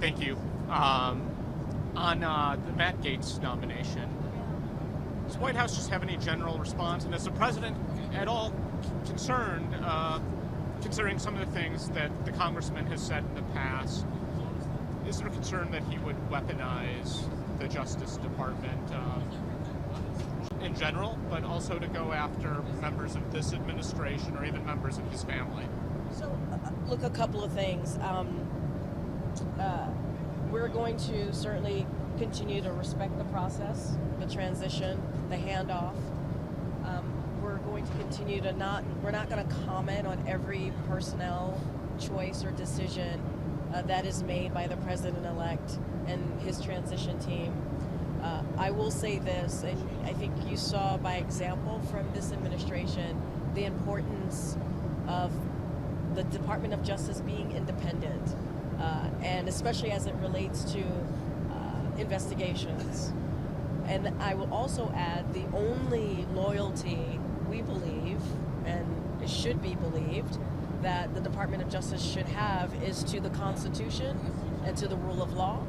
Thank you. On the Matt Gaetz nomination, does the White House just have any general response? And is the president at all concerned, considering some of the things that the congressman has said in the past, is there a concern that he would weaponize the Justice Department in general, but also to go after members of this administration or even members of his family? So, look, a couple of things. We're going to certainly continue to respect the process, the transition, the handoff. We're going to continue to we're not going to comment on every personnel choice or decision that is made by the president-elect and his transition team. I will say this, and I think you saw by example from this administration the importance of the Department of Justice being independent, and especially as it relates to investigations. And I will also add the only loyalty we believe, and it should be believed, that the Department of Justice should have is to the Constitution and to the rule of law.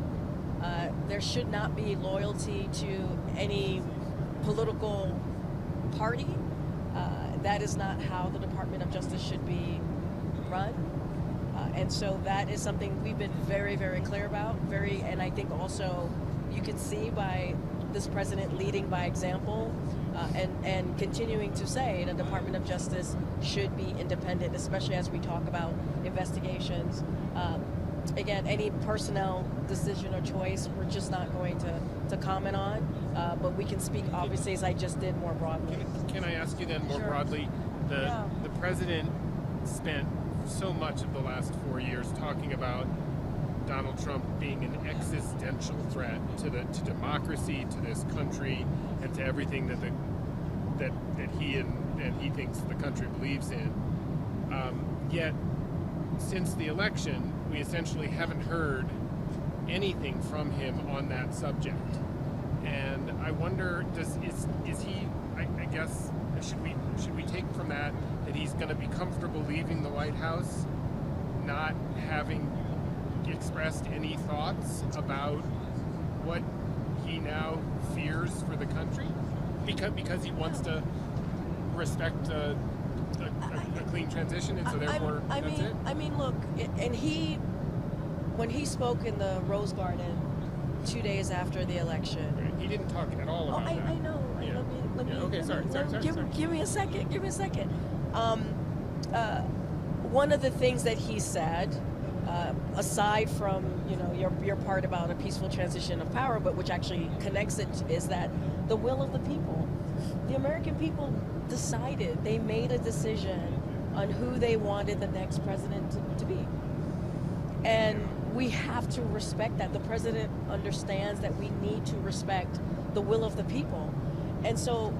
There should not be loyalty to any political party. That is not how the Department of Justice should be run. And so that is something we've been very, very clear about. And I think also you can see by this president leading by example and continuing to say the Department of Justice should be independent, especially as we talk about investigations. Again, any personnel decision or choice, we're just not going to comment on, but we can speak, obviously, as I just did, more broadly. Can I ask you then more broadly? The president spent so much of the last 4 years talking about Donald Trump being an existential threat to democracy, to this country, and to everything that he and he thinks the country believes in. Yet, since the election, we essentially haven't heard anything from him on that subject. And I wonder, is he? I guess should we take from that he's going to be comfortable leaving the White House, not having expressed any thoughts about what he now fears for the country, because he wants to respect a clean transition, and so therefore that's it? I mean, look, and when he spoke in the Rose Garden 2 days after the election, right. He didn't talk at all about that. I know. Yeah. Let me. Okay, sorry. Give me a second. One of the things that he said, aside from your part about a peaceful transition of power, but which actually connects it, is that the will of the people. The American people decided, they made a decision on who they wanted the next president to be. And we have to respect that. The president understands that we need to respect the will of the people. And so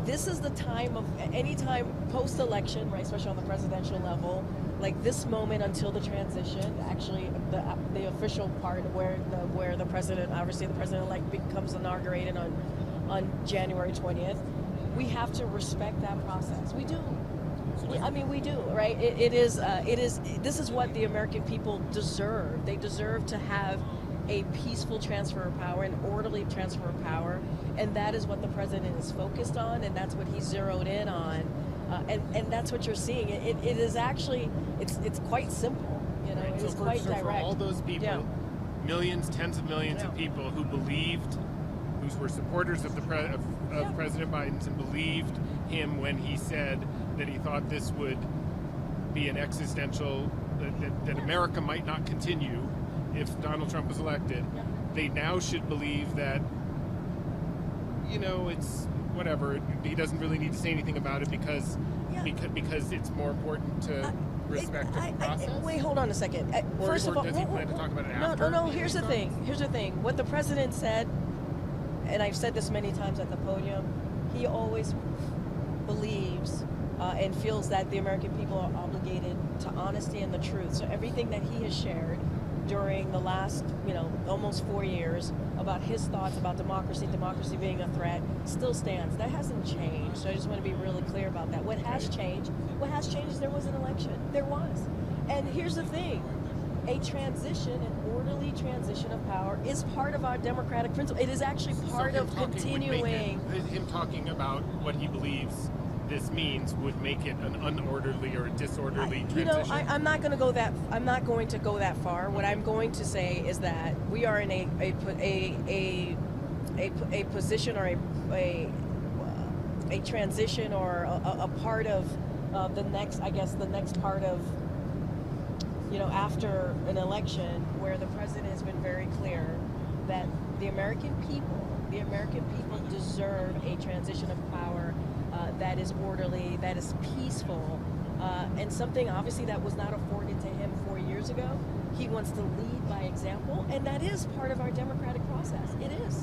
this is the time of, any time post-election, right, especially on the presidential level, like this moment until the transition, actually the official part where the president, obviously the president-elect becomes inaugurated on January 20th, we have to respect that process. We do. We do, right? This is what the American people deserve. They deserve to have a peaceful transfer of power, an orderly transfer of power, and that is what the president is focused on, and that's what he zeroed in on, and that's what you're seeing. It is actually, it's quite simple, Right. It's so quite for direct. all those people, millions, tens of millions of people who believed, who were supporters of President Biden, and believed him when he said that he thought this would be an existential, that America might not continue if Donald Trump was elected, they now should believe that, it's whatever, he doesn't really need to say anything about it because it's more important to respect the process? Wait, hold on a second. First of all, does he plan to talk about it after? No, here's the thing. What the president said, and I've said this many times at the podium, he always believes and feels that the American people are obligated to honesty and the truth. So everything that he has shared during the last, almost 4 years about his thoughts about democracy being a threat still stands. That hasn't changed. So I just want to be really clear about that. What has changed is there was an election. There was. And here's the thing. A transition, an orderly transition of power is part of our democratic principle. It is actually part of continuing. Him talking about what he believes this means would make it an unorderly or a disorderly transition. I'm not going to go that. I'm not going to go that far. What I'm going to say is that we are in a position or a transition or a part of the next. I guess the next part of after an election where the president has been very clear that the American people deserve a transition of power that is orderly, that is peaceful, and something obviously that was not afforded to him 4 years ago. He wants to lead by example, and that is part of our democratic process. It is.